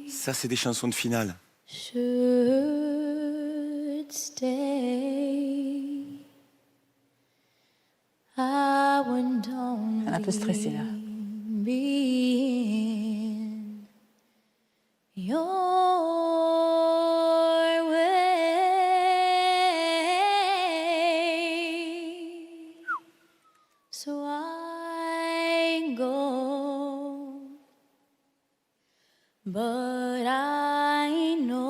Ça, c'est des chansons de finale. Should stay. I would only Un peu stressée là. be in your way. So I go, but I know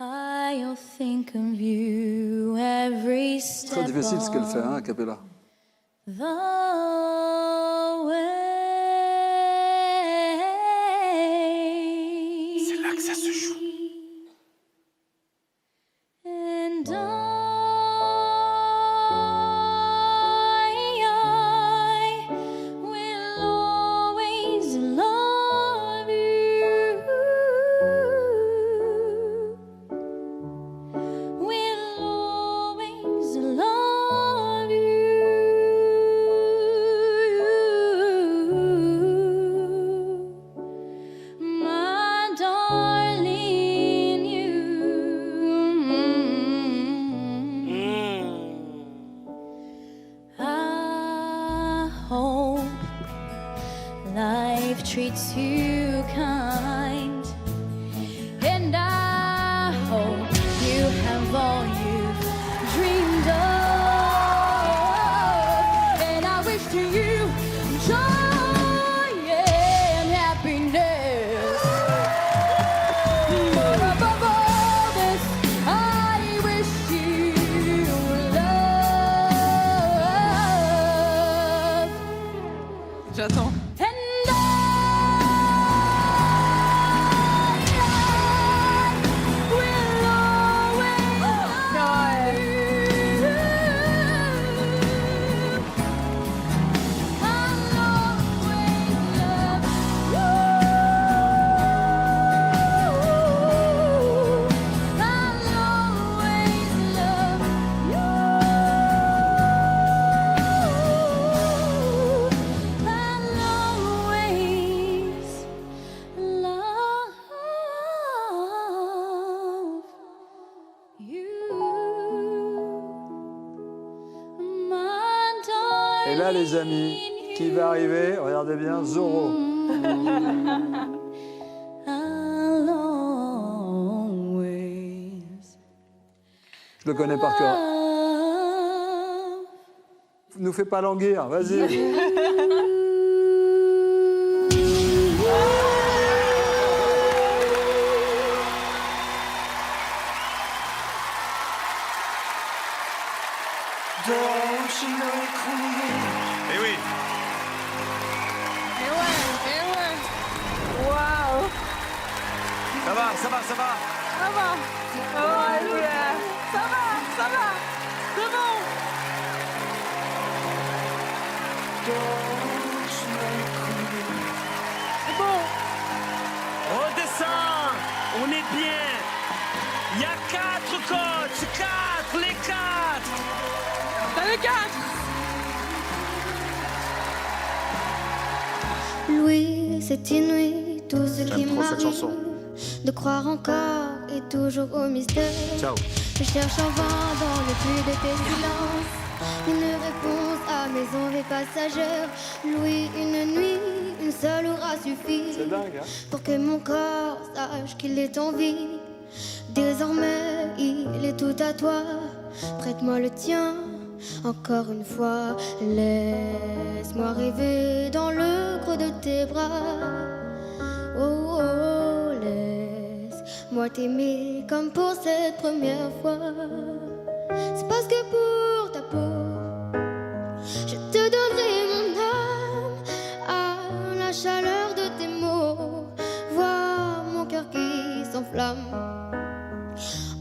I'll think of you every step Très difficile ce qu'elle fait, hein, a of cappella. the way. C'est là que ça se joue. And I will always love you. Will always love you, my darling, you. I hope life treats you kind, and I hope you have all you've dreamed of, and I wish to you joy and happiness. But above all this, I wish you love. J'attends. And I will always love you. I'll always love you. I'll always love you. I'll always love you, my darling. Et là, les amis, qui va arriver? Regardez bien, Zorro. I'll always Je le connais par cœur. love Nous fais pas languir, vas-y. Eh oui. Et ouais. Waouh. Ça va, ça va, ça va. Ça va. Oh, Alléluia. Ça va. C'est bon. C'est bon. Redescends, on est bien. Il y a 4 coachs, 4, les 4. T'as le 4. Louis, c'est inouï tout ce qui J'aime trop cette chanson. m'arrive. De croire encore et toujours au mystère. Ciao. Je cherche en vain dans le puits de tes silences une réponse à mes envies passagères. Louis, une nuit, une seule aura suffi C'est dingue, hein? pour que mon corps sache qu'il est en vie. Désormais, il est tout à toi. Prête-moi le tien, encore une fois. Laisse-moi rêver dans le creux de tes bras. Oh, oh, laisse-moi t'aimer comme pour cette première fois. C'est parce que pour ta peau, je te donnerai mon âme à la chaleur de tes mots. Vois mon cœur qui s'enflamme.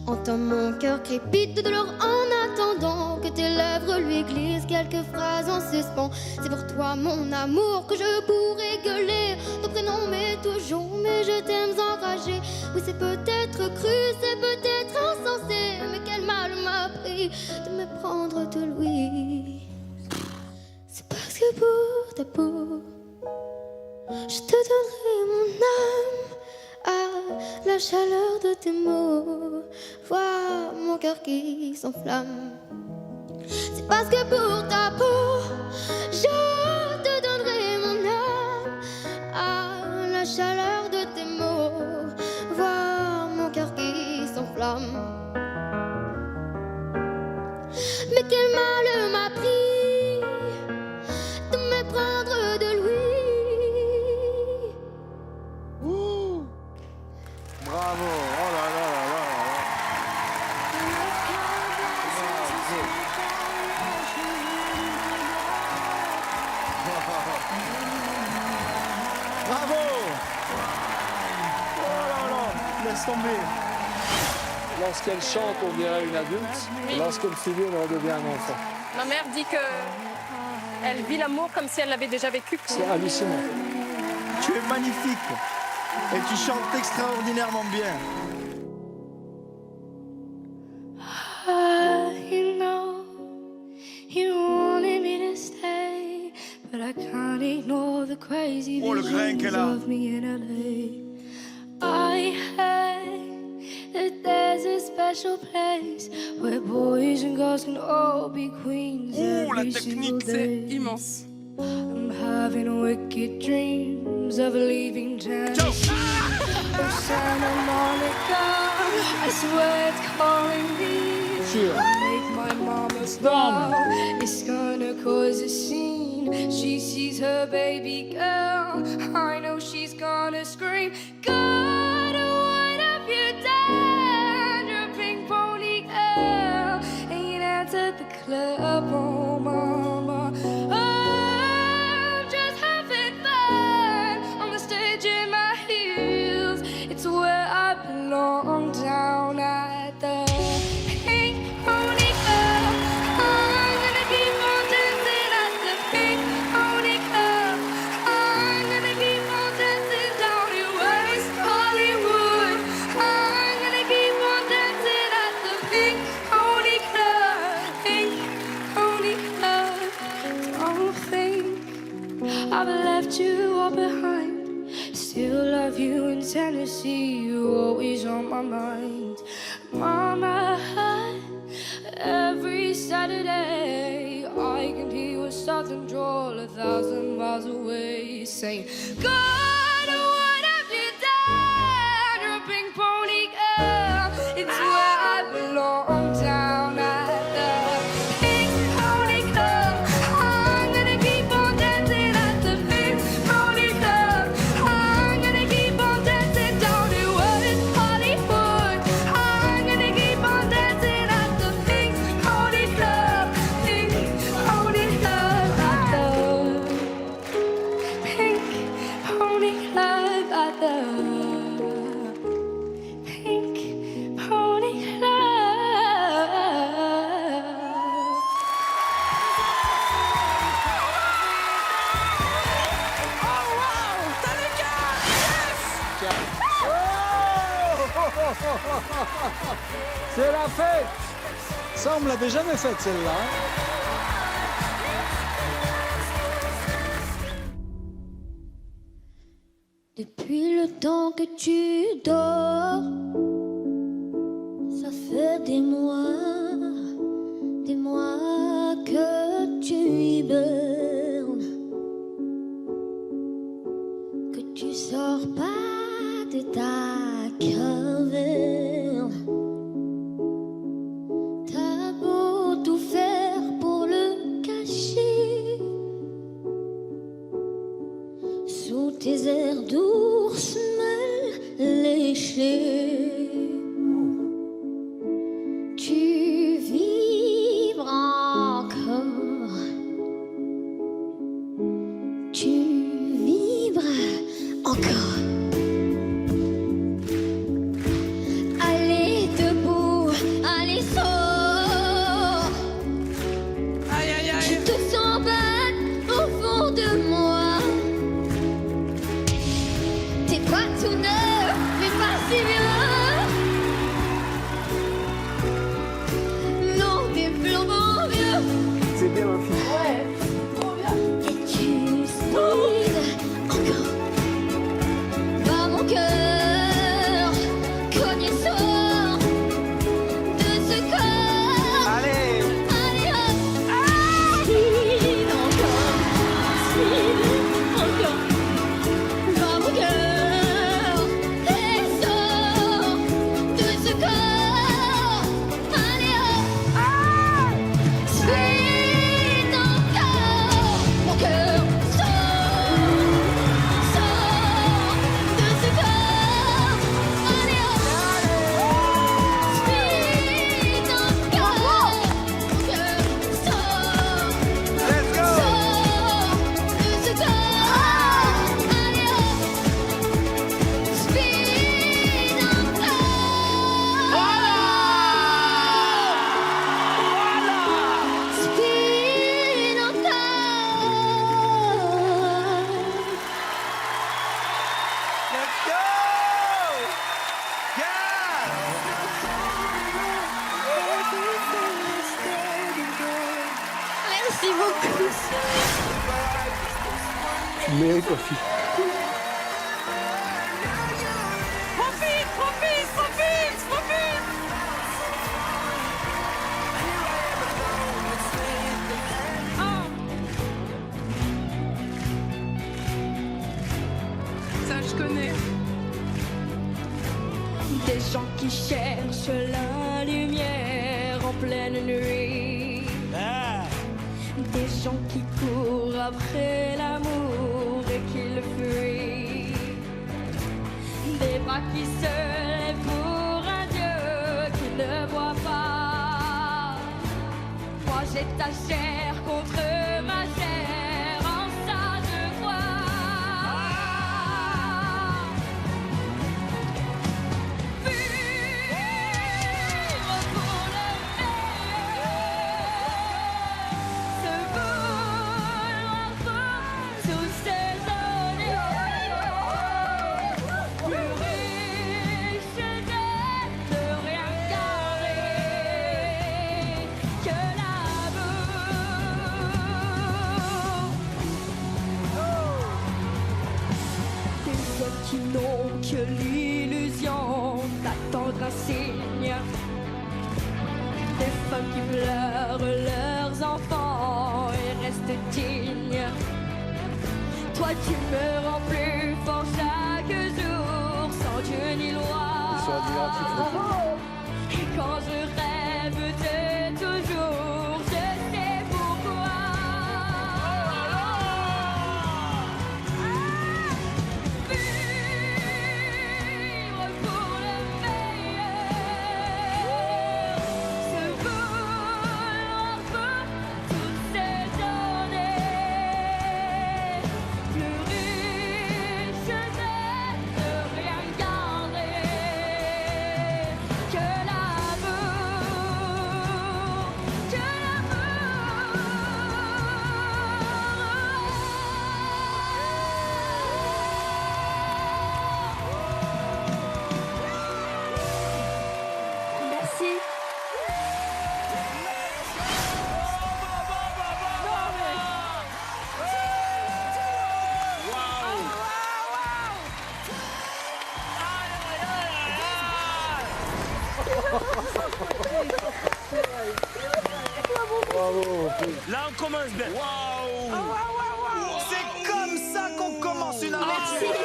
Entends mon cœur crépite de douleur en attendant que tes lèvres lui glissent quelques phrases en suspens. C'est pour toi mon amour que je pourrais gueuler ton prénom mais toujours, mais je t'aime enragé. Oui, c'est peut-être cru, c'est peut-être insensé, mais quel mal m'a pris de me prendre de Louis. C'est parce que pour ta peau. Je te donnerai mon âme à la chaleur de tes mots. Vois mon cœur qui s'enflamme. C'est parce que pour ta peau, je te donnerai mon âme à la chaleur de tes mots. Vois mon cœur qui s'enflamme. Mais quel mal m'a pris de me prendre de lui. Bravo. Oh là là là là là. Bravo. Oh là là. Laisse tomber. Lorsqu'elle chante, on dirait une adulte. Et lorsqu'elle figure, on redevient un enfant. Ma mère dit que elle vit l'amour comme si elle l'avait déjà vécu. C'est hallucinant. Tu es magnifique et tu chantes extraordinairement bien. You know, you wanted me to stay, but I can't ignore the crazy Oh, le grain qu'elle a. of me in LA. I heard that there's a special place where boys and girls can all be queens. Oh, la every technique, single day. Immense. I'm having wicked dreams of leaving town. Oh, Santa Monica, I swear it's calling me. Sure. Make my mama stop. It's gonna cause a scene. She sees her baby girl. I know she's gonna scream. God, what have you done? You're a pink pony girl. Ain't answered the club, oh mama. I'm just having fun on the stage in my heels. It's where I belong, down at the Pink Pony Club. I'm gonna keep on dancing at the Pink Pony Club. I'm gonna keep on dancing down in West Hollywood. I'm gonna keep on dancing at the Pink Pony Club. Pink Pony Club. Don't think I've left you all behind. Still love you in Tennessee, you always on my mind. Mama, every Saturday I can hear your southern drawl 1,000 miles away, saying, God, what have you done? You're a pink pony girl. It's where I belong, down at the Pink Pony Club. I'm gonna keep on dancing at the Pink Pony Club. I'm gonna keep on dancing down in West Hollywood. I'm gonna keep on dancing at the Pink Pony Club. Pink Pony Club at the Pink Pony Club at the Pink Pony Club. C'est la fête. Ça, on me l'avait jamais faite, celle-là. Depuis le temps que tu dors, ça fait des mois que tu hibernes, que tu sors pas de ta caverne. T'as beau tout faire pour le cacher, sous tes airs d'ours mal léchés, tu vibres encore, tu vibres encore. Allez debout, allez sors. Aïe, aïe, Je aïe. te sens battre au fond de moi. T'es pas tout neuf, mais pas si bien. Tu le mérites, ma fille. Profite, profite, profite, profite. Ça, je connais. Des gens qui cherchent la lumière en pleine nuit. Des gens qui courent après l'amour et qui le fuient. Des bras qui se lèvent pour un Dieu qui ne voit pas. Moi j'ai ta chair contre ma chair, en ça je crois. Vivre pour le meilleur, se vouloir pour tous ces années. Plus riche de rien garder que l'amour. Des hommes qui n'ont que l'illusion d'attendre un signe. Des femmes qui pleurent leurs enfants et restent dignes. Toi tu me rends plus fort chaque jour, sans Dieu ni loi. Ils sont admiratifs, les filles. Et quand je rêve de toujours, je sais pourquoi. Vivre pour le meilleur, se vouloir pour toutes ces journées. Plus riche de rien garder que l'amour, que l'amour. Merci. Bravo, mon fils. Là, on commence bien. C'est comme ça qu'on commence une aventure.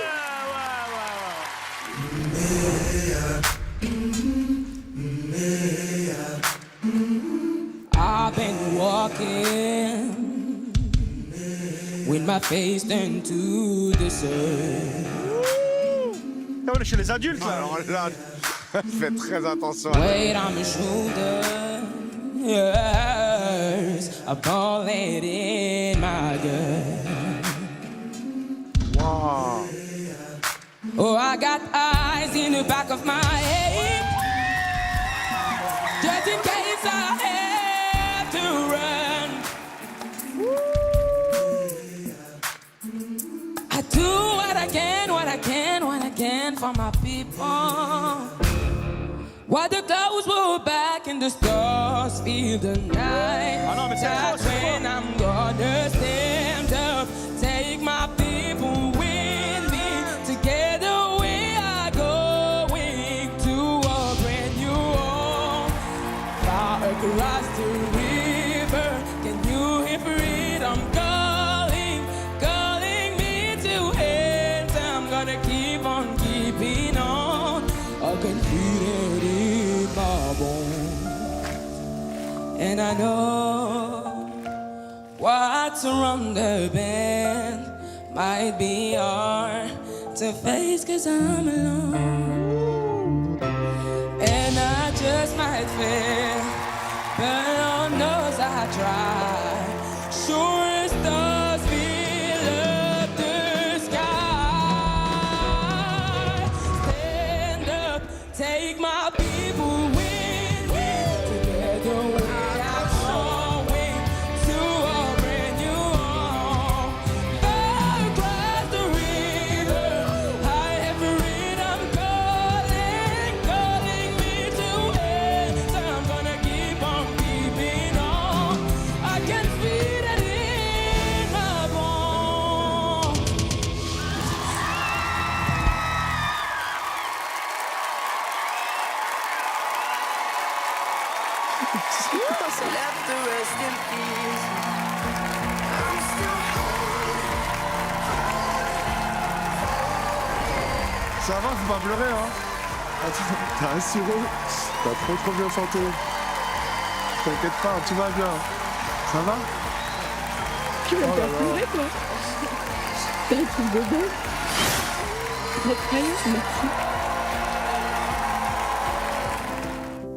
I've been walking with my face turned to the sun. On est chez les adultes là. Alors là, faites très attention. Weight on my shoulders, a bullet in my gut. Wow. Oh, I got eyes in the back of my head, just in case I have to run. I do what I can, what I can, what I can for my people. While the clouds roll back and the stars feel the night, Ah non, mais c'est trop, that's c'est when I'm gonna stand up, take my people with me. Together we are going to a brand new home, far across the river. Can you hear freedom calling, calling me to it? I'm gonna keep on keeping on. I can feel it in my bones, and I know what's around the bend might be hard to face, 'cause I'm alone, and I just might fail, but Lord knows I try. Sure as stars fill up the sky. Stand up, take my people with me. Together we are going to a brand new home. Far across the river, I have freedom calling, calling me to it. So I'm gonna keep on keeping on. I can feel it Ça va, faut pas pleurer, hein. Attends, t'as un sirop. T'as trop bien chanté. T'inquiète pas, tout va bien. Ça va? Tu vas pas pleurer, toi. T'es un petit bébé. Notre crayon, merci.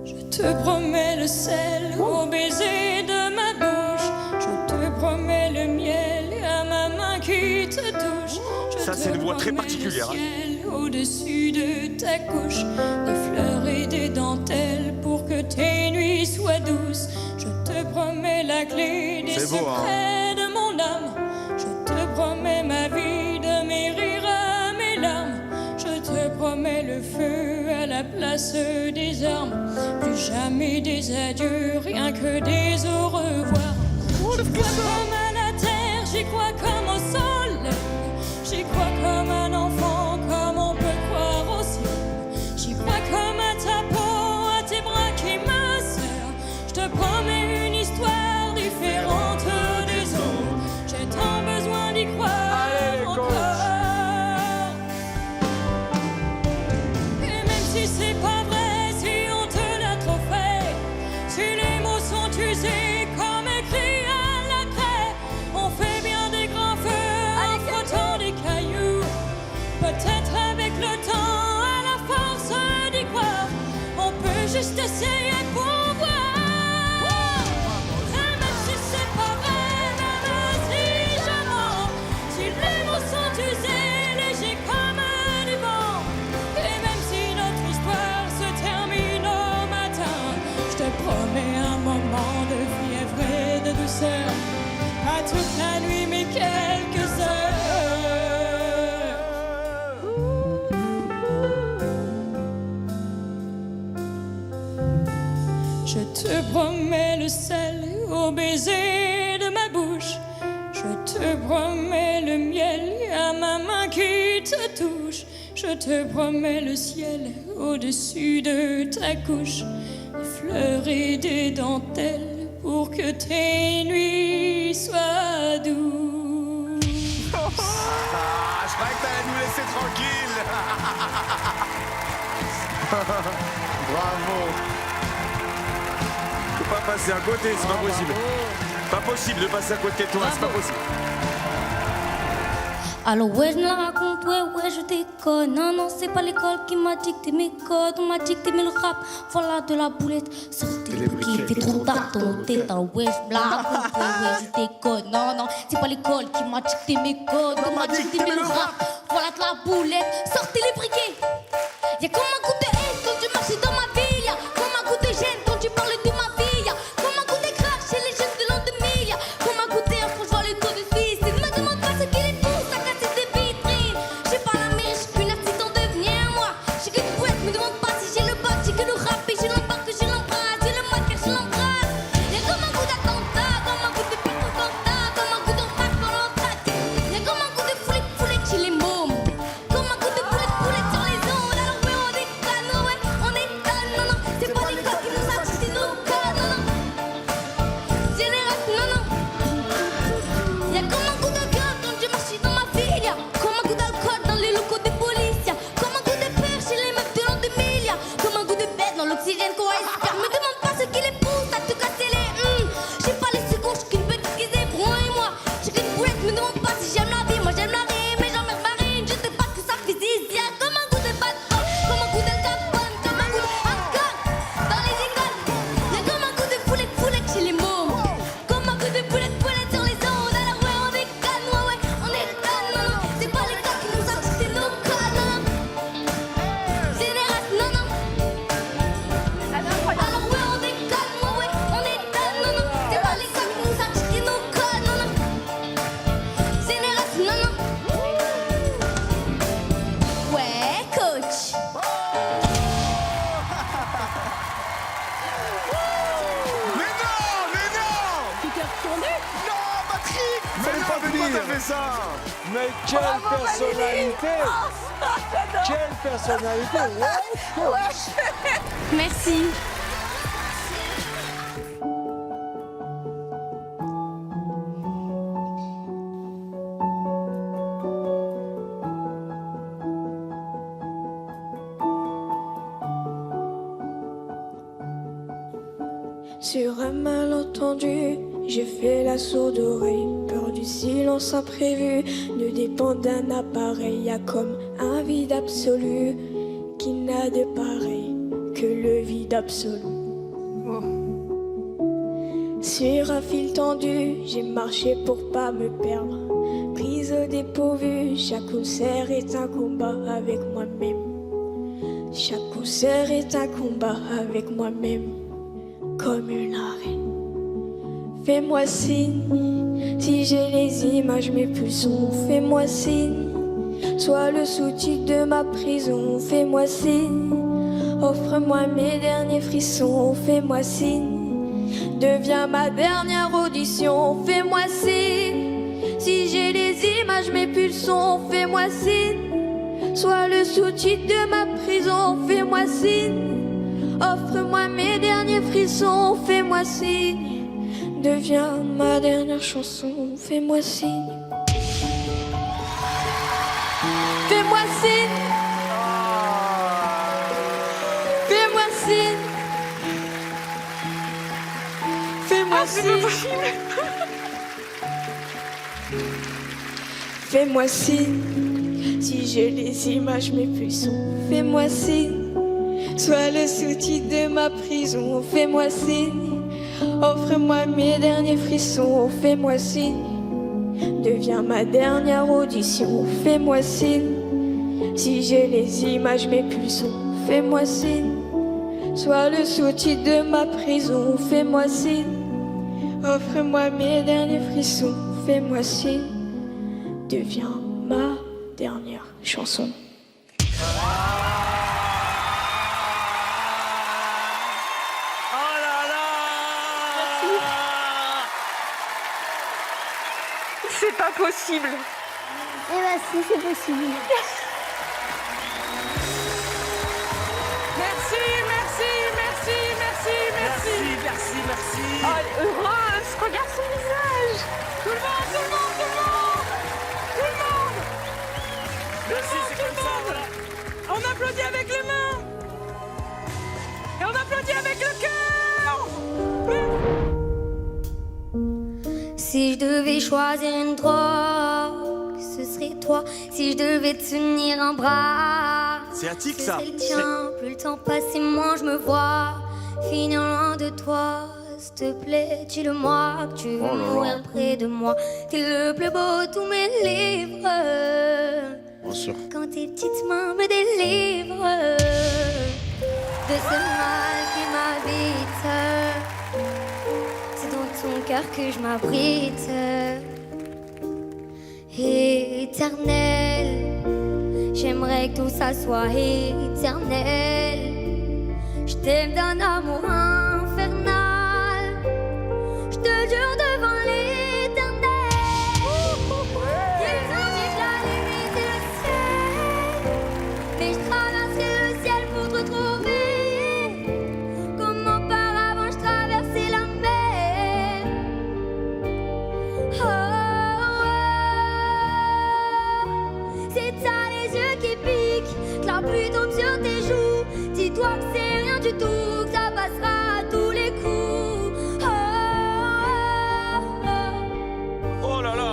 Je te promets le sel au baiser de ma bouche. Je te promets le miel à ma main qui te touche. Ça, c'est une voix très particulière, hein. Au-dessus de ta couche, des fleurs et des dentelles pour que tes nuits soient douces. Je te promets la clé des C'est beau, secrets de mon âme. Je te promets ma vie, de mes rires à mes larmes. Je te promets le feu à la place des armes. Plus jamais des adieux, rien que des au revoir. Je crois comme à la terre, j'y crois comme au soleil. J'y crois comme un enfant, comme on peut croire au ciel. J'y crois comme à ta peau, à tes bras qui me serrent. Je te promets une histoire différente des autres. J'ai tant besoin d'y croire. Allez, encore. Et même si c'est pas vrai, si on te l'a trop fait, si les mots sont usés comme écrits à la craie, on fait bien des grands feux en frottant des cailloux. Peut-être avec le temps, à la force d'y croire, on peut juste essayer pour voir. Et même si c'est pas vrai, même si je mens, si les mots sont usés, légers comme du vent, et même si notre histoire se termine au matin, je te promets un moment de fièvre et de douceur, pas toute la nuit mais quelques heures. Je te promets le sel au baiser de ma bouche. Je te promets le miel à ma main qui te touche. Je te promets le ciel au-dessus de ta couche. Des fleurs et des dentelles pour que tes nuits soient douces. Ah, je croyais que t'allais nous laisser tranquille. Bravo. Faut pas passer à côté, c'est pas possible. Pas possible de passer à côté de toi, c'est pas possible. Alors ouais je me la raconte, ouais je déconne. Non c'est pas l'école qui m'a dicté mes codes. On m'a dicté mais le rap, voilà de la boulette. Sortez les briquets, il fait trop tard dans nos têtes. Alors ouais je me la raconte, ouais je déconne. Non c'est pas l'école qui m'a dicté mes codes. On m'a dicté mais le rap, voilà de la boulette. Sortez les briquets. Y'a comme un coup de haine quand tu marches dans ma ville. Y'a comme un coup de gêne quand tu parles de ma vie. Y'a comme un coup de crash chez les jeunes de l'an 2000. Y'a comme un coup d'air quand je vois le dos de fils. Ils me demandent pas ce qu'il est pour, ça casse des vitrines. J'suis pas la mère, j'suis qu'une artiste en devenir moi. J'suis qu'une poète, me demande pas si j'ai le bac, j'ai que le rap et j'ai l'embarque, j'ai l'embrasse, j'ai le maquillage, je l'embrasse. Y'a comme un coup d'attentat, comme un coup de pique au cantat, comme un coup d'embarque dans l'entraque. Y'a comme un coup de foulette chez les mômes. Comme un coup de boulette sur les ondes. Alors ouais on déconne, ouais on étonne. Non c'est pas l'école qui nous a dit nos codes. Génération, non Y'a comme un coup de gueule quand je marche dans ma ville. Y'a comme un coup d'alcool dans les locaux de police. Y'a comme un coup de peur chez les meufs de l'an 2000. Y'a comme un coup de bête dans l'oxygène qu'on respire. Me demande pas ce qui les pousse à te casser les J'ai pas les secondes, j'suis qu'une bête qui s'ébrouille moi. J'suis qu'une boulette, me demande pas si j'aime la vie. Moi j'aime la rime, mais j'emmerde marine. Je te pas que ça fait zizia. Y'a comme un coup de bad boy, comme un coup d'Al Capone, comme un coup de hardcore dans les écoles. Y'a comme un coup de foulette chez les mômes. Comme un coup de boulette sur les ondes. Alors ouais on déconne, ouais on étonne. Non c'est pas l'école qui nous a dicté nos codes. Génération, non Alors ouais on déconne, ouais on étonne. Non c'est pas l'école qui nous a dicté nos codes. Génération, non Ouais coach. Mais non. Tu t'es retourné? Non, Patrick. Mais non, pas pourquoi venir. t'as fait ça? Mais quelle personnalité! Quelle personnalité! Ouais. Merci. Sur un malentendu, j'ai fait la sourde oreille. Peur du silence imprévu, ne dépend d'un appareil. Y a comme un vide absolu qui n'a de pareil que le vide absolu. Sur un fil tendu, j'ai marché pour pas me perdre. Prise au dépourvu, chaque concert est un combat avec moi-même. Chaque concert est un combat avec moi-même, comme une arène. Fais-moi signe, si j'ai les images, mes pulsions. Fais-moi signe, sois le sous-titre de ma prison. Fais-moi signe, offre-moi mes derniers frissons. Fais-moi signe, deviens ma dernière audition. Fais-moi signe, si j'ai les images, mes pulsions. Fais-moi signe, sois le sous-titre de ma prison. Fais-moi signe, offre-moi mes derniers frissons. Fais-moi signe, deviens ma dernière chanson. Fais-moi signe. Fais-moi signe. Fais-moi signe. Fais-moi signe. Fais-moi signe. Si j'ai les images, mes pulsions. Fais-moi signe. Sois le sous-titre de ma prison. Fais-moi signe. Offre-moi mes derniers frissons. Fais-moi signe. Deviens ma dernière audition. Fais-moi signe. Si j'ai les images, mes pulsions. Fais-moi signe. Sois le sous-titre de ma prison. Fais-moi signe. Offre-moi mes derniers frissons. Fais-moi signe. Deviens ma dernière chanson. Oh là là! C'est pas possible. Eh ben si, c'est possible. Merci, merci, merci, merci, merci. Merci, merci. Oh, elle est heureuse, regarde son visage. Tout le monde, tout le monde, tout le monde. Tout le monde. Merci, c'est comme ça, voilà. On applaudit avec les mains. Et on applaudit avec le cœur. Si je devais choisir une drogue, ce serait toi. Si je devais te tenir un bras, C'est attique, ce ça. serait le tien. Plus le temps passe et moins je me vois finir loin de toi. S'il te plaît, dis-le-moi que tu veux mourir près de moi. T'es le plus beau de tous mes livres. Bien sûr. Quand tes petites mains me délivrent de ce mal qui m'habite, c'est dans ton cœur que je m'abrite. Éternel, j'aimerais que tout ça soit éternel. Je t'aime d'un amour infernal. Je te jure devant l'éternel. Ils ont dit que la limite est le ciel, mais je traverserai le ciel pour te retrouver. Comme auparavant je traversais la mer. Oh, c'est t'as les yeux qui piquent, que la pluie tombe sur tes joues. Dis-toi que c'est rien du tout, que ça passera à tous les coups. Oh, oh, oh. Oh là là!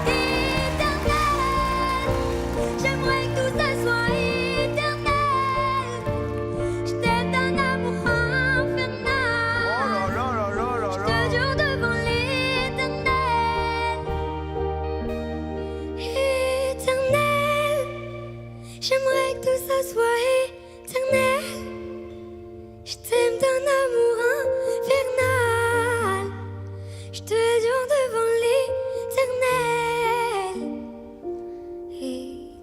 Éternel, j'aimerais que tout ça soit éternel. Je t'aime d'un amour infernal. Oh là là là là là Je là. te jure devant l'éternel. Éternel, j'aimerais que tout ça soit éternel. Je t'aime d'un amour infernal. Je te jure devant l'éternel.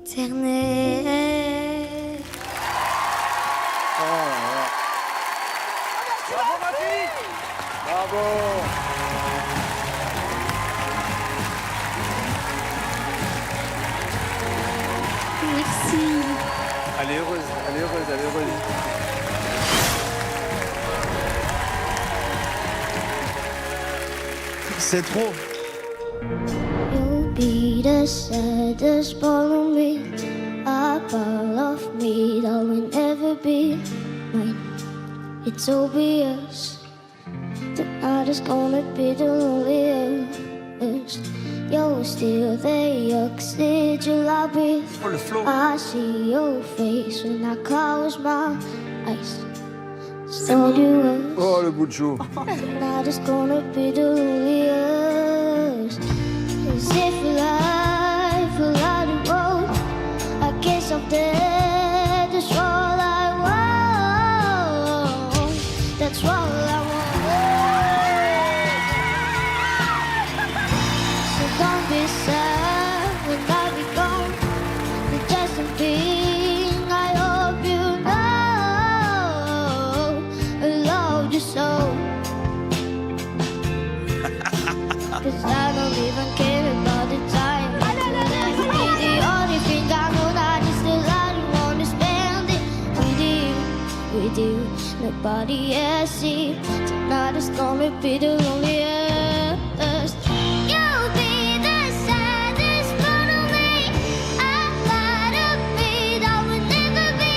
Éternel. Oh là là. Bravo, ma fille! Bravo. Merci. Elle est heureuse, elle est heureuse, elle est heureuse. C'est trop. You'll be the saddest part of me, a part of me that will never be. it's obvious tonight is gonna be the loneliest. You're still there, 'cause did you love me? Oh, le flow. I see your face when I close my eyes. So you was. Oh, le bout de chou. Tonight is gonna be the loneliest. As if life a lot of road, I guess I'm dead. That's all I want. That's all I want. So don't be sad when I be gone. It's just a thing I hope you know. I love you so. 'Cause I don't even care about the time. Be the only thing I know that is the life you want to spend it with you. Nobody else see. Tonight is gonna be the loneliest. You'll be the saddest part of me. A part of me that will never be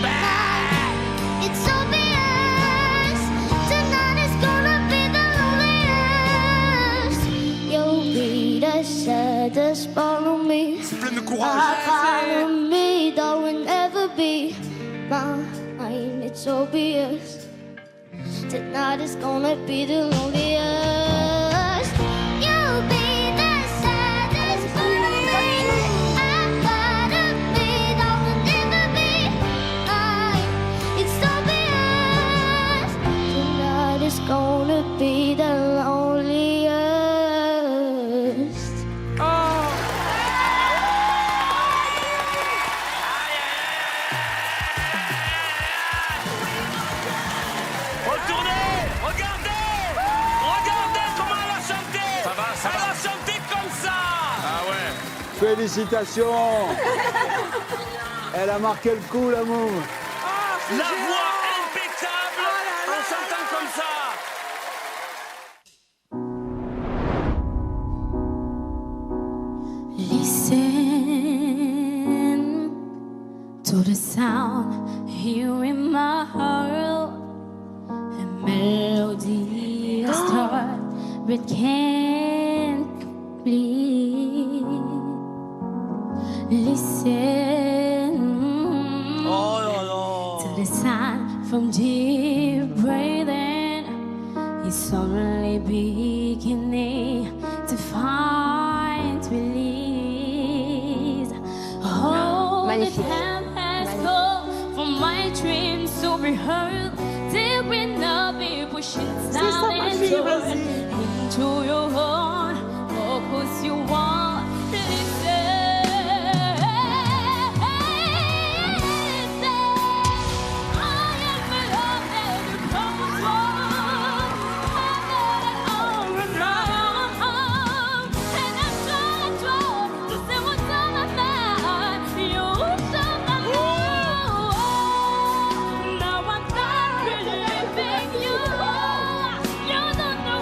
mine. It's obvious. Tonight is gonna be the loneliest. You'll be the saddest part of me. C'est plein de A courage. part of me that will never be mine. It's obvious. Tonight is gonna be the loneliest. You'll be the saddest part of me. A part of me that will never be mine. It's obvious. Tonight is gonna be the loneliest. Retournez, regardez, regardez comment elle a chanté. Ça va, ça Elle va. a chanté comme ça. Ah ouais. Félicitations. Elle a marqué le coup, la môme. La voix impeccable en chantant comme ça. Listen to the sound here in my heart. A melody, a star, but can't complete. Listen to the sound from deep breathing. It's only beginning to find release. Oh, Magnifique. the time has come for my dreams to be heard. There will not be pushing down into your heart. Oh, 'cause you want to listen. I am the love that you promised for. I got it all wrong. And I'm trying to say what's on my mind. You're on my mind. Now I'm not believing you. You don't know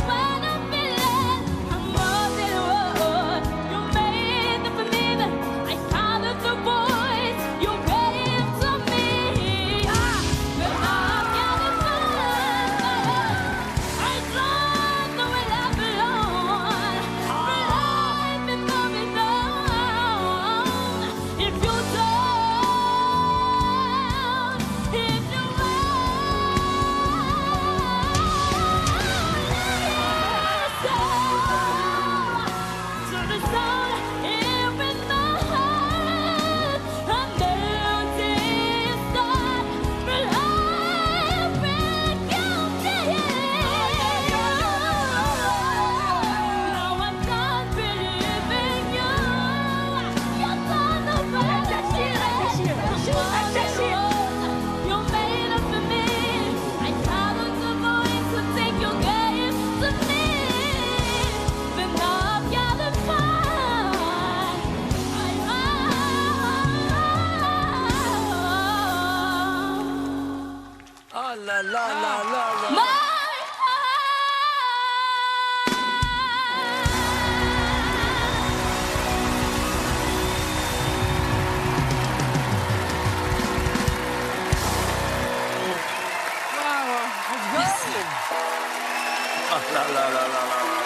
là là là là.